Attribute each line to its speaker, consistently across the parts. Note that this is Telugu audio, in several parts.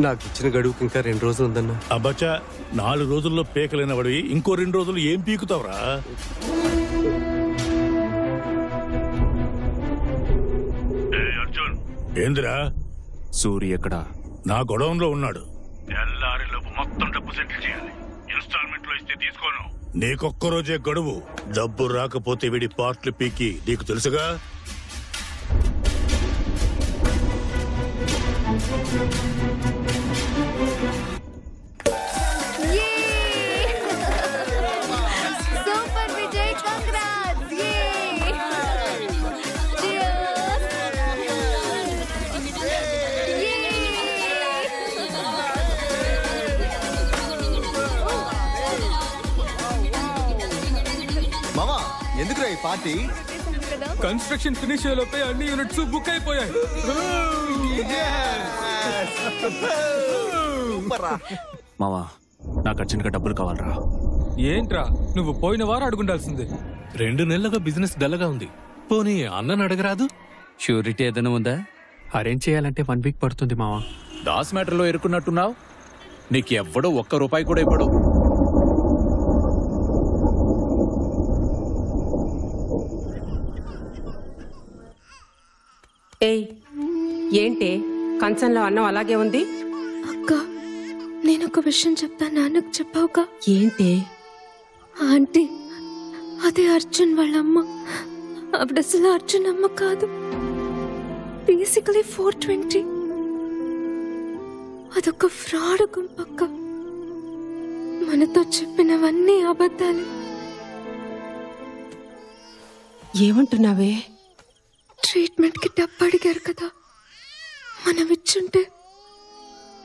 Speaker 1: నాకు ఇచ్చిన గడువుకి ఇంకా 2 రోజులు ఉందన్నా.
Speaker 2: అబ్బచ్చా 4 రోజుల్లో పీకలేని వాడివి ఇంకో 2 రోజులు ఏం పీకుతావురా? అర్జున్ ఏందిరా?
Speaker 3: సూరి ఎక్కడ?
Speaker 2: నా గొడవంలో ఉన్నాడు. తెల్లారిలోపు మొత్తం డబ్బు సెటిల్ చేయాలి. ఇన్స్టాల్మెంట్ లో ఇస్తే తీసుకోను. నీకొక్క రోజే గడువు. డబ్బు రాకపోతే వీడి పార్ట్లు పీకి నీకు తెలుసుగా.
Speaker 4: Super Vijay, congrats.
Speaker 5: మామా ఎందుకురా ఈ పార్టీ?
Speaker 6: కన్స్ట్రక్షన్ ఫినిష్ అయ్యేలోపే అన్ని యూనిట్స్ బుక్ అయిపోయాయి.
Speaker 3: మావా నాకు అర్జెంట్గా డబ్బులు కావాలరా.
Speaker 6: ఏంట్రా నువ్వు పోయిన వారు అడుగుండాల్సిందే.
Speaker 7: 2 నెలలుగా బిజినెస్ డల్గా ఉంది. పోనీ అన్నను అడగరాదు?
Speaker 8: షూరిటీ ఏదైనా ఉందా?
Speaker 7: అరేంజ్ చేయాలంటే 1 వీక్ పడుతుంది మావా.
Speaker 8: దాస్ మ్యాటర్లో ఇరుక్కున్నట్టున్నావు. నీకు ఎవ్వడో 1 రూపాయి కూడా ఇవ్వడు.
Speaker 9: ఏయ్ ఏంటే కంచంలో అన్నం అలాగే ఉంది?
Speaker 4: అక్క, నేను ఒక విషయం చెప్తా, నాన్నకు చెప్పావుగా?
Speaker 9: ఏంటే?
Speaker 4: ఆంటీ, అదే అర్జున్ వాళ్ళ అమ్మ. ఆవిడ అసలు అర్జున్ అమ్మ కాదు. బేసికలీ 420. అదొక ఫ్రాడ్ గుంపక్క. మనతో చెప్పినవన్నీ అబద్ధాలు.
Speaker 9: ఏమంటున్నావే?
Speaker 4: ట్రీట్మెంట్ కి డబ్బు అడిగారు కదా, మనం ఇచ్చుంటే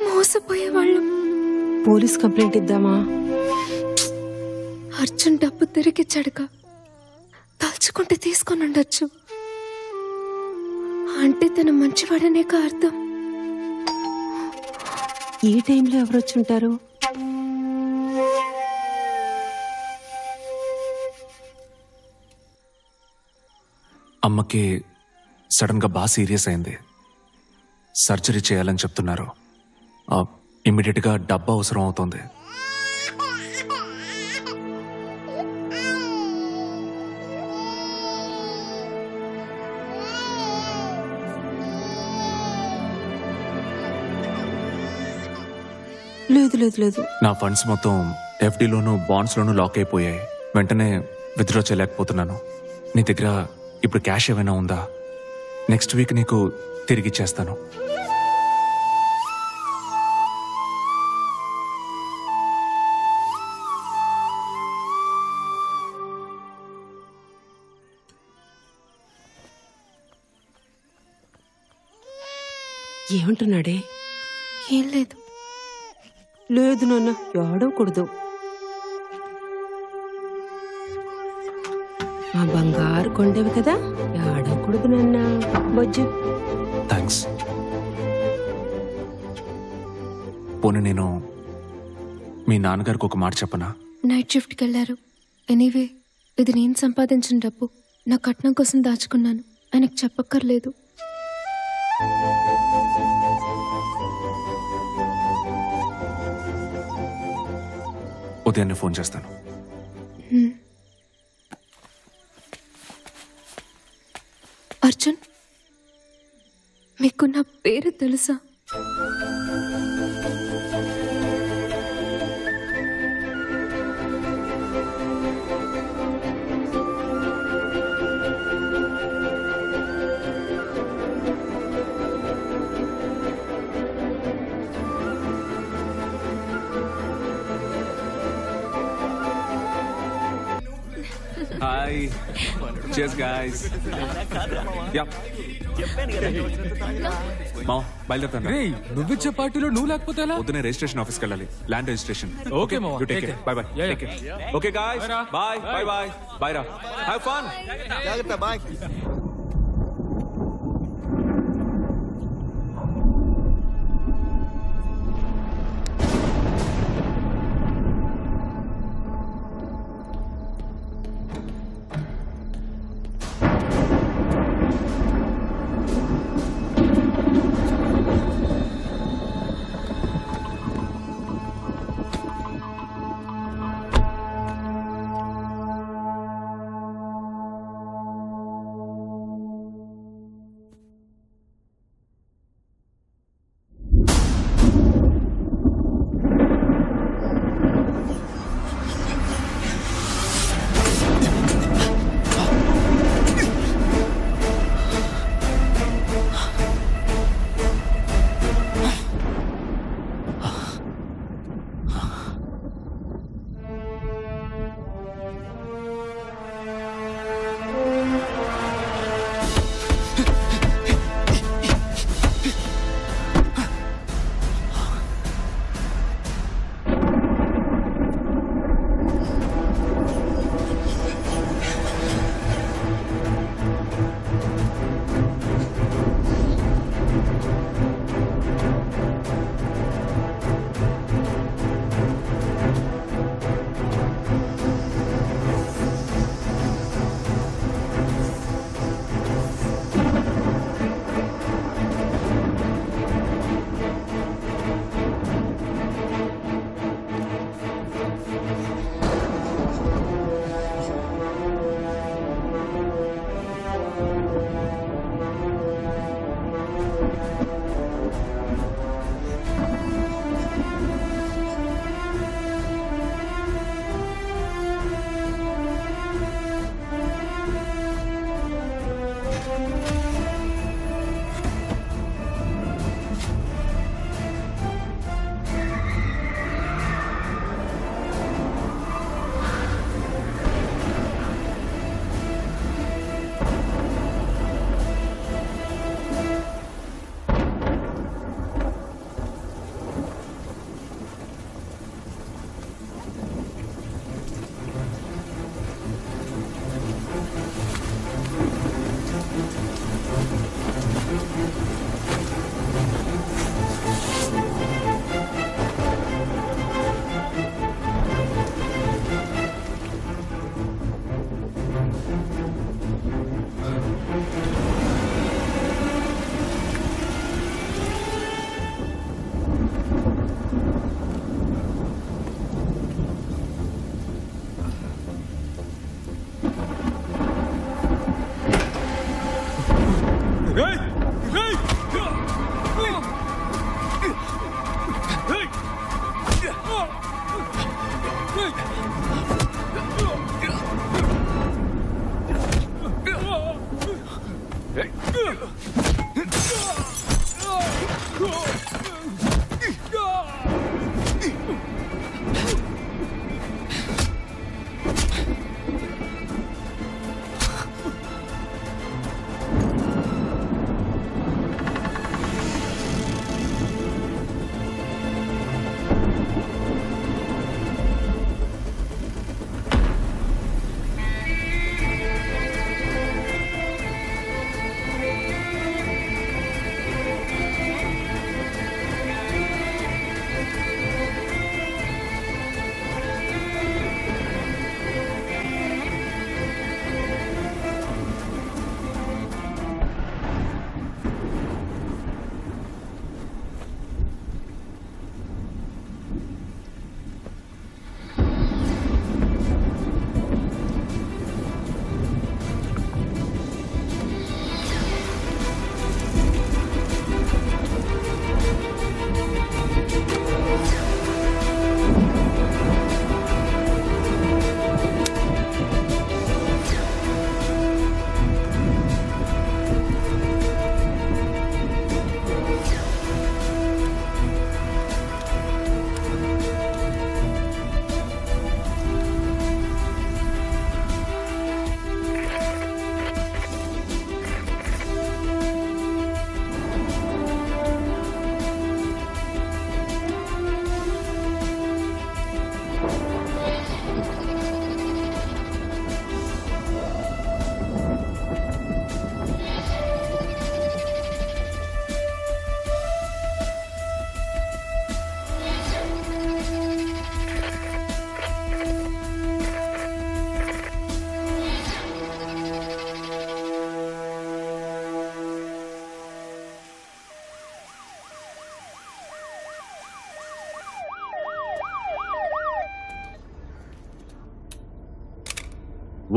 Speaker 4: మోసపోయేవాళ్ళం.
Speaker 9: పోలీస్ కంప్లైంట్ ఇద్దామా?
Speaker 4: అర్జున్ డబ్బు తిరిగిచ్చాడుగా, తలుచుకుంటే తీసుకొని ఉండొచ్చు. అంటే తను మంచివాడనే అర్థం.
Speaker 9: ఈ టైంలో ఎవరొచ్చుంటారు?
Speaker 3: అమ్మకి సడన్ గా బాగా సీరియస్ అయింది. సర్జరీ చేయాలని చెప్తున్నారు. ఇమ్మీడియట్ గా డబ్బు అవసరం అవుతుంది.
Speaker 9: లేదు లేదు లేదు.
Speaker 3: నా ఫండ్స్ మొత్తం ఎఫ్డీలోను బాండ్స్ లోను లాక్ అయిపోయాయి. వెంటనే విత్డ్రా చేయలేకపోతున్నాను. నీ దగ్గర ఇప్పుడు క్యాష్ ఏమైనా ఉందా? నెక్స్ట్ వీక్ నీకు తిరిగిచ్చేస్తాను.
Speaker 9: ఏమంటున్నాడే?
Speaker 4: ఏం లేదు.
Speaker 9: లేదు నాన్న, ఏడవకూడదు. మా బంగారు కొండవి కదా, ఏడవకూడదు నాన్న. బొజ్జు.
Speaker 3: థ్యాంక్స్. పోనీ నేను మీ నాన్నగారికి ఒక మాట చెప్పనా?
Speaker 4: నైట్ షిఫ్ట్కి వెళ్ళారు. ఎనీవే, ఇది నేను సంపాదించిన డబ్బు. నా కట్నం కోసం దాచుకున్నాను. ఆయనకు చెప్పక్కర్లేదు.
Speaker 3: ఉదయాన్నే ఫోన్ చేస్తాను.
Speaker 4: అర్జున్, మీకు నా పేరు తెలుసా?
Speaker 3: హాయ్. Cheers guys. Yeah. మావ బయలుదేరుతాను.
Speaker 6: రేయ్, నువ్విచ్చే పార్టీలో నువ్వు లేకపోతే ఎలా?
Speaker 3: పొద్దునే రిజిస్ట్రేషన్ ఆఫీస్కి వెళ్ళాలి. Land registration.
Speaker 6: ఓకే మావ.
Speaker 3: You take care. Bye bye.
Speaker 6: Yeah,
Speaker 3: Take care. Okay guys. Bye. Bye bye. Bye రా. Have fun.
Speaker 5: జాగ్రత్త. బాయ్.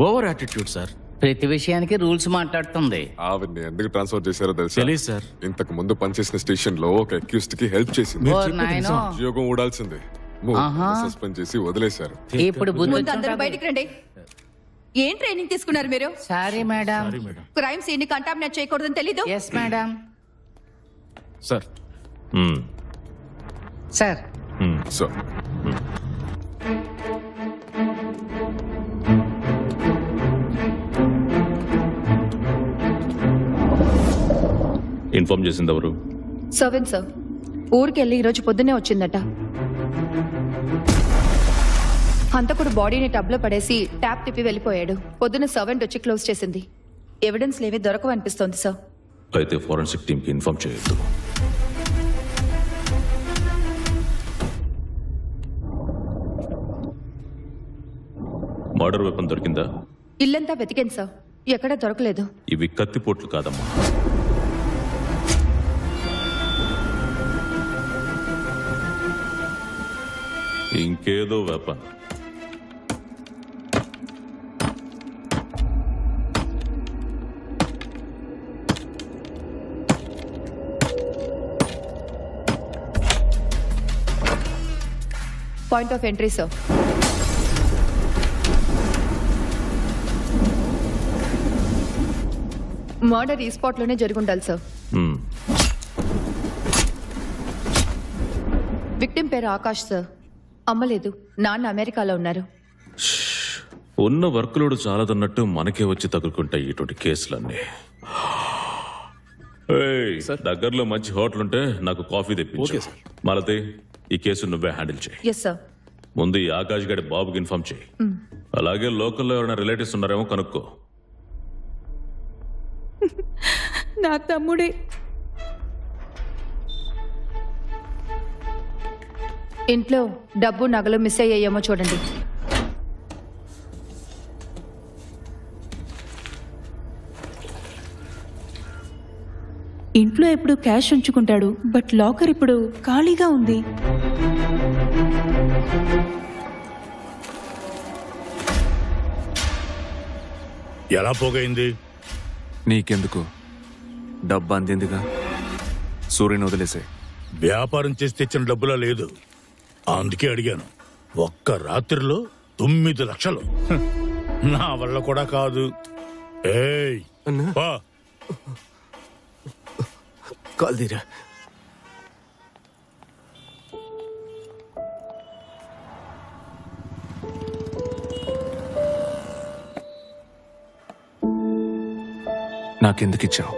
Speaker 8: Over attitude sir.
Speaker 10: ప్రతి విషయానికి రూల్స్ మాట్లాడుతుంది.
Speaker 11: ఆవిడ్ని ఎందుకు ట్రాన్స్ఫర్ చేశారో తెలుసా?
Speaker 8: తెలియదు సార్.
Speaker 11: ఇంతకు ముందు పనిచేసిన స్టేషన్ లో ఒక అక్యూస్డ్ కి హెల్ప్ చేసింది.
Speaker 10: ఓ నాయనో.
Speaker 11: ఉద్యోగం ఊడాల్సిందే. సస్పెండ్ చేసి వదిలేశారు.
Speaker 10: ఇప్పుడు బుద్ధి
Speaker 12: అందరూ బయటికి రండి. ఏం ట్రైనింగ్ తీసుకున్నారు మీరు?
Speaker 10: Sorry madam.
Speaker 12: క్రైమ్ సీన్ ని కంటామినేట్ చేయకూడదని తెలీదు?
Speaker 10: Yes madam.
Speaker 8: Sir
Speaker 10: sir
Speaker 11: so
Speaker 7: inform చేసింది ఎవరు?
Speaker 12: Servant sir. ఊరికెళ్ళి ఈరోజు పొద్దున్నే వచ్చిందట. హంతకుడు బాడీని టబ్లో పడేసి ట్యాప్ తిప్పి వెళ్ళిపోయాడు. పొద్దున్న సర్వెంట్ వచ్చి క్లోజ్ చేసింది. ఎవిడెన్స్ లేవి దొరకవనిపిస్తోంది సార్.
Speaker 7: అయితే ఫోరెన్సిక్ టీమ్ కి ఇన్ఫార్మ్ చేయొద్దు. మర్డర్ వెపన్ దొరికిందా?
Speaker 12: ఇల్లంతా వెతికాను సార్, ఎక్కడా దొరకలేదు.
Speaker 7: ఇవి కత్తిపోట్లు కాదమ్మా. ఇంకేదో weapon.
Speaker 12: Point of entry sir. Murder ఈ స్పాట్ లోనే జరుగుండాలి సార్. విక్టిమ్ పేరు ఆకాష్ సార్. అమ్మలేదు, నాన్న అమెరికాలో ఉన్నారు.
Speaker 7: ఉన్న వర్క్ లోడ్ చాలదన్నట్టు మనకే వచ్చి తగులుకుంటాయి ఇటువంటి కేసులన్నీ. దగ్గరలో మంచి హోటల్ ఉంటే నాకు కాఫీ తెప్పించు. మాలతి, ఈ కేసు నువ్వే హ్యాండిల్ చేయి.
Speaker 12: Yes sir.
Speaker 7: ముందు ఈ ఆకాష్ గడి బాబుకి ఇన్ఫార్మ్ చేయి. అలాగే లోకల్లో ఎవరైనా రిలేటివ్స్ ఉన్నారేమో కనుక్కో.
Speaker 12: నా తమ్ముడే. ఇంట్లో డబ్బు నగలు మిస్ అయ్యాయేమో చూడండి.
Speaker 9: ఇంట్లో ఎప్పుడు క్యాష్ ఉంచుకుంటాడు, బట్ లాకర్ ఇప్పుడు ఖాళీగా ఉంది.
Speaker 2: ఎలా పోగైంది?
Speaker 3: నీకెందుకు? డబ్బు అందిందిగా, సూర్యుని వదిలేసే.
Speaker 2: వ్యాపారం చేసి తెచ్చిన డబ్బులా లేదు, అందుకే అడిగాను. ఒక్క రాత్రిలో 9 లక్షలు నా వల్ల కూడా కాదు. ఏయ్ పా.
Speaker 1: కాల్ తీరా.
Speaker 3: నాకెందుకు ఇచ్చావు?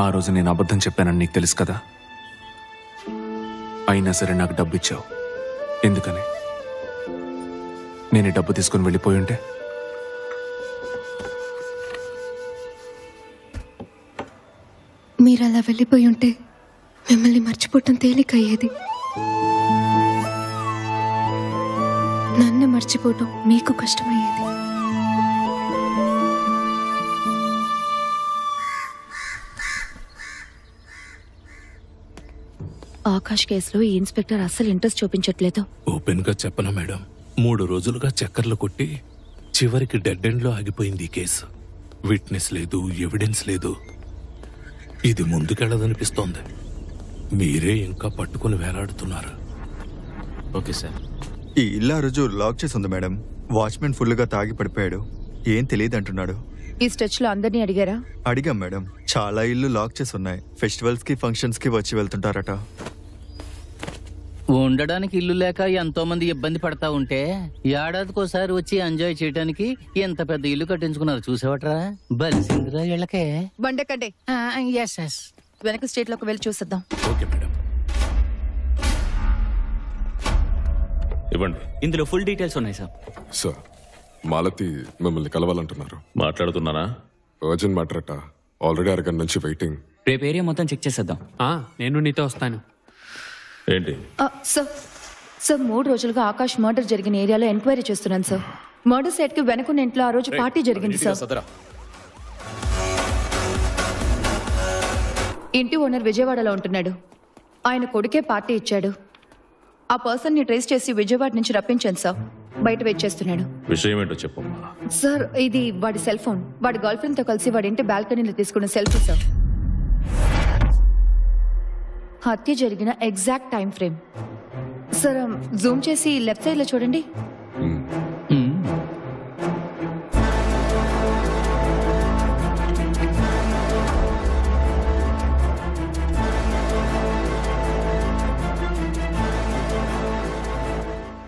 Speaker 3: ఆ రోజు నేను అబద్ధం చెప్పానని నీకు తెలుసు కదా. అయినా సరే నాకు డబ్బు ఇచ్చావు. ఎందుకని? నేను ఈ డబ్బు తీసుకుని వెళ్ళిపోయి ఉంటే
Speaker 4: మీరు అలా వెళ్ళిపోయి ఉంటే మిమ్మల్ని మర్చిపోవటం తేలికయ్యేది. నన్ను మర్చిపోవటం మీకు కష్టమయ్యేది.
Speaker 12: ఆకాష్ కేసులో ఈ ఇన్స్పెక్టర్ అస్సలు ఇంట్రెస్ట్ చూపించట్లేదు.
Speaker 7: ఓపెన్ గా చెప్పనా మేడం, 3 రోజులుగా చక్కర్లు కొట్టి చివరికి డెడ్ ఎండ్ లో ఆగిపోయింది ఈ కేసు. విట్నెస్ లేదు, ఎవిడెన్స్ లేదు. ఇది ముందుకెళ్ళదనిపిస్తోంది. మీరే ఇంకా పట్టుకుని వేలాడుతున్నారు.
Speaker 8: Okay sir.
Speaker 5: ఈ ఇల్లు ఆ రోజు లాక్ చేసి ఉంది మేడం. వాచ్మెన్ ఫుల్ గా తాగి పడిపోయాడు. ఏం తెలియదు అంటున్నాడు.
Speaker 12: ఈ స్ట్రెచ్ లో అందరినీ అడిగారా?
Speaker 5: అడిగాం మేడం. చాలా ఇల్లు లాక్ చేసి ఉన్నాయి. ఫెస్టివల్స్ కి ఫంక్షన్స్ కి వచ్చి వెళ్తుంటారట.
Speaker 10: ఉండడానికి ఇల్లు లేక ఎంతో మంది ఇబ్బంది పడతా ఉంటే ఏడాదికోసారి వచ్చి ఎంజాయ్ చేయడానికి ఎంత పెద్ద ఇల్లు కట్టించుకున్నారు చూసేవట్రా. బలిసిందిరా ఇళ్ళకే.
Speaker 12: బండెక్కండి. వెనక స్ట్రీట్ లోకి వెళ్ళి చూసేద్దాం.
Speaker 7: Okay madam.
Speaker 8: ఇవ్వండి.
Speaker 10: ఇందులో ఫుల్ డీటెయిల్స్ ఉన్నాయి సార్.
Speaker 11: సార్, మాలతి మిమ్మల్ని కలవాలంటున్నారు.
Speaker 7: మాట్లాడుతున్నానా?
Speaker 11: అర్జెంట్ మ్యాటర్ అట. ఆల్రెడీ అరగంట నుంచి వెయిటింగ్.
Speaker 10: రేపు ఏరియా మొత్తం చెక్ చేసేద్దాం.
Speaker 6: నేను నీతో వస్తాను.
Speaker 7: ఏంటి?
Speaker 12: సార్ 3 రోజులుగా ఆకాష్ మర్డర్ జరిగిన ఏరియాలో ఎంక్వైరీ చేస్తున్నాను సార్. మర్డర్ సైట్ కి వెనకున్న ఇంట్లో ఆ రోజు పార్టీ జరిగింది సార్. ఇంటి ఓనర్ విజయవాడలో ఉంటున్నాడు. ఆయన కొడుకే పార్టీ ఇచ్చాడు. ఆ పర్సన్ ని ట్రేస్ చేసి విజయవాడ నుంచి రప్పించాను సార్. బయట వెయిట్ చేస్తున్నాడు.
Speaker 7: విషయం ఏంటో చెప్పమ్మా.
Speaker 12: సార్, ఇది వాడి సెల్ ఫోన్. వాడి గర్ల్ ఫ్రెండ్ తో కలిసి వాడి ఇంటి బాల్కనీలో తీసుకున్న సెల్ఫీ సార్. హత్య జరిగిన exact time frame sir. Zoom చేసి లెఫ్ట్ సైడ్ లో చూడండి.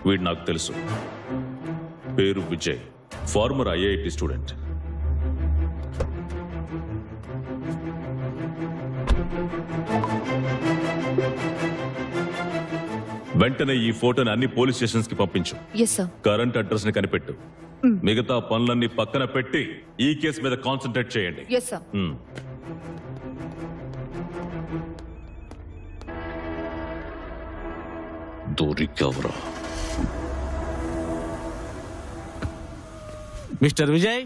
Speaker 13: వీడు నాకు తెలుసు. పేరు విజయ్, ఫార్మర్ ఐఐటి స్టూడెంట్. వెంటనే ఈ ఫోటోని అన్ని పోలీస్ స్టేషన్స్ కి పంపించు. కరెంట్ అడ్రస్ ని కనిపెట్టు. మిగతా పనులన్నీ పక్కన పెట్టి ఈ కేసు మీద కాన్సన్ట్రేట్ చేయండి. దొరికవరా
Speaker 14: మిస్టర్ విజయ్?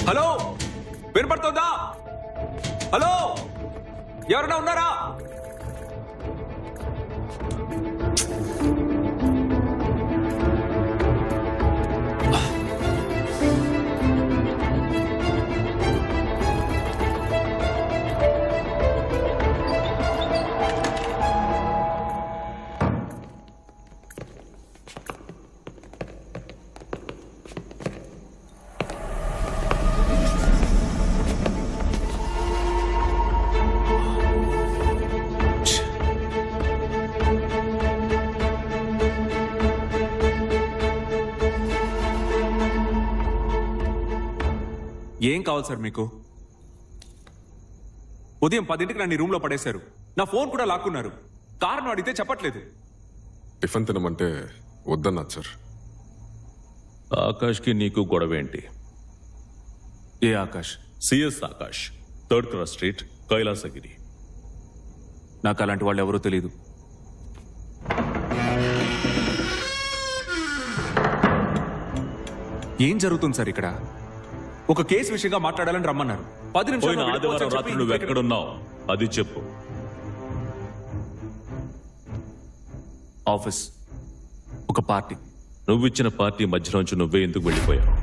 Speaker 3: హలో, వినపడుతుందా? హలో, ఎవరైనా ఉన్నారా? ఏం కావాలి సార్ మీకు? ఉదయం 10ంటికి నన్ను రూమ్ లో పడేశారు. నా ఫోన్ కూడా లాక్కున్నారు. కారణం అడిగితే చెప్పట్లేదు.
Speaker 11: టిఫిన్ తినమంటే వద్దన్నారు సార్.
Speaker 13: ఆకాష్ కి నీకు గొడవ ఏంటి?
Speaker 3: ఏ Akash?
Speaker 13: CS Akash, 3rd cross street, Kailasagiri.
Speaker 3: నాకు అలాంటి వాళ్ళు ఎవరూ తెలియదు. ఏం జరుగుతుంది సార్ ఇక్కడ? ఒక కేసు విషయంగా మాట్లాడాలని రమ్మన్నారు. 10 నిమిషాలు
Speaker 13: ఆదివారం రాత్రి నువ్వు ఎక్కడున్నావు అది చెప్పు.
Speaker 3: ఆఫీస్, ఒక పార్టీ.
Speaker 13: నువ్వు ఇచ్చిన పార్టీ మధ్యలోంచి నువ్వే ఎందుకు వెళ్ళిపోయావు?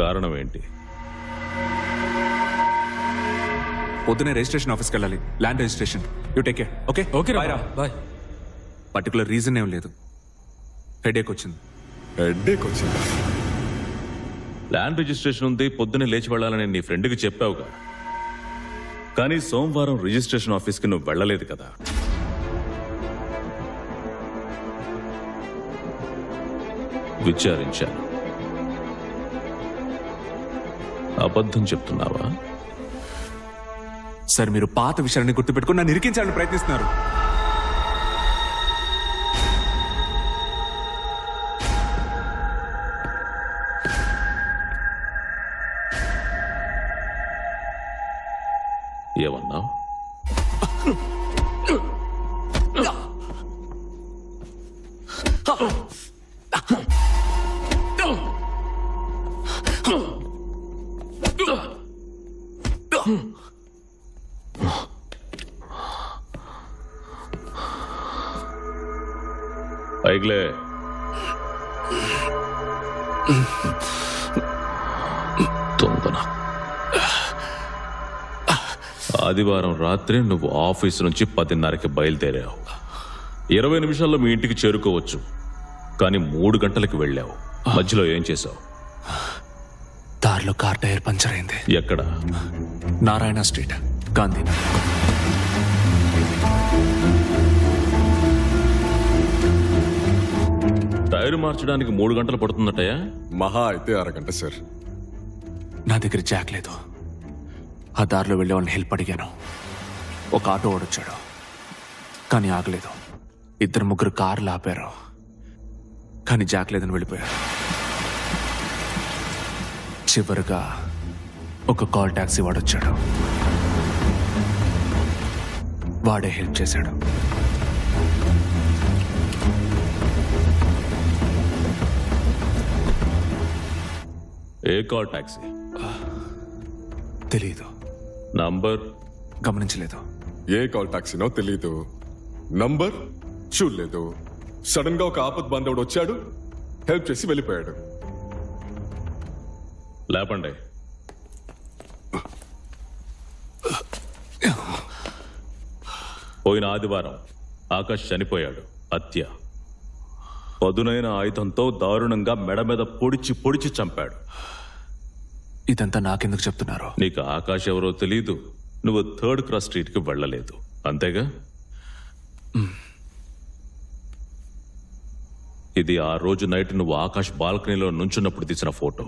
Speaker 13: కారణం ఏంటి?
Speaker 3: పొద్దునే రిజిస్ట్రేషన్ ఆఫీస్కి వెళ్ళాలి. Land registration. You take care. Okay
Speaker 6: okay bye.
Speaker 3: Particular reason ఏం లేదు. హెడేక్ వచ్చింది.
Speaker 11: హెడేక్ వచ్చింది?
Speaker 13: ల్యాండ్ రిజిస్ట్రేషన్ ఉంది, పొద్దునే లేచి వెళ్ళాలని నీ ఫ్రెండ్కి చెప్పావుగా. కానీ సోమవారం రిజిస్ట్రేషన్ ఆఫీస్కి నువ్వు వెళ్ళలేదు కదా. విచారించాను. అబద్ధం చెప్తున్నావా?
Speaker 3: సార్, మీరు పాత విషయాన్ని గుర్తుపెట్టుకుని నన్ను ఇరికించాలని ప్రయత్నిస్తున్నారు.
Speaker 13: ఏమన్నావు? ఐగ్లే, దొంగన. ఆదివారం రాత్రి నువ్వు ఆఫీసు నుంచి 10:30కి బయలుదేరావు. 20 నిమిషాల్లో మీ ఇంటికి చేరుకోవచ్చు. కానీ 3 గంటలకి వెళ్ళావు. మధ్యలో ఏం చేశావు?
Speaker 3: దారిలో కార్ టైర్ పంచర్ అయింది.
Speaker 13: ఎక్కడ?
Speaker 3: నారాయణ స్ట్రీట్, గాంధీనగర్.
Speaker 13: టైర్ మార్చడానికి 3 గంటలు పడుతుందటయా?
Speaker 11: మహా అయితే 1 గంట సార్.
Speaker 3: నా దగ్గర జాక్ లేదు. ఆ దారిలో వెళ్ళే వాళ్ళని హెల్ప్ అడిగాను. ఒక ఆటో ఓడొచ్చాడు, కానీ ఆగలేదు. 2-3 కార్లు ఆపారు, కానీ జాక్ లేదని వెళ్ళిపోయారు. చివరిగా ఒక కాల్ టాక్సీ వాడొచ్చాడు. వాడే హెల్ప్ చేశాడు.
Speaker 13: ఏ కాల్ టాక్సీ?
Speaker 3: తెలీదు.
Speaker 13: నంబర్?
Speaker 3: గమనించలేదు.
Speaker 11: ఏ కాల్ టాక్సీనో తెలీదు, నంబర్ చూడలేదు. సడన్ గా ఒక ఆపద్ బాంధవుడు వచ్చాడు, హెల్ప్ చేసి వెళ్ళిపోయాడు.
Speaker 13: లేపండి. పోయిన ఆదివారం ఆకాష్ చనిపోయాడు. హత్య. పదునైన ఆయుధంతో దారుణంగా మెడ మీద పొడిచి పొడిచి చంపాడు.
Speaker 3: ఇదంతా నాకెందుకు చెప్తున్నారు?
Speaker 13: నీకు ఆకాష్ ఎవరో తెలీదు, నువ్వు 3rd క్రాస్ స్ట్రీట్కి వెళ్ళలేదు, అంతేగా? ఇది ఆ రోజు నైట్ నువ్వు ఆకాష్ బాల్కనీలో నుంచున్నప్పుడు తీసిన ఫోటో.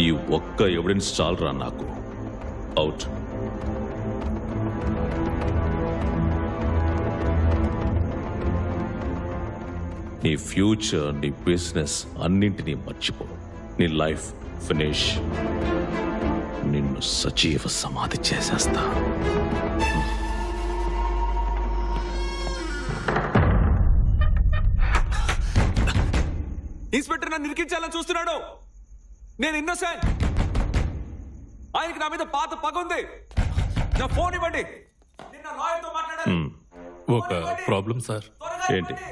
Speaker 13: ఈ ఒక్క ఎవిడెన్స్ చాలరా నాకు. అవుట్. నీ ఫ్యూచర్, నీ బిజినెస్ అన్నింటినీ మర్చిపో. నీ లైఫ్ ఫినిష్. నిన్ను సజీవ సమాధి చేసేస్తా.
Speaker 6: ఇన్స్పెక్టర్ నన్ను నిరికించాలని చూస్తున్నాడు. నేను ఇన్నోసెంట్. ఆయనకి నా మీద పాత పగ ఉంది. నా ఫోన్ ఇవ్వండి. నిన్న లాయర్తో మాట్లాడాను.
Speaker 7: ఒక ప్రాబ్లం సార్.
Speaker 13: ఏంటి?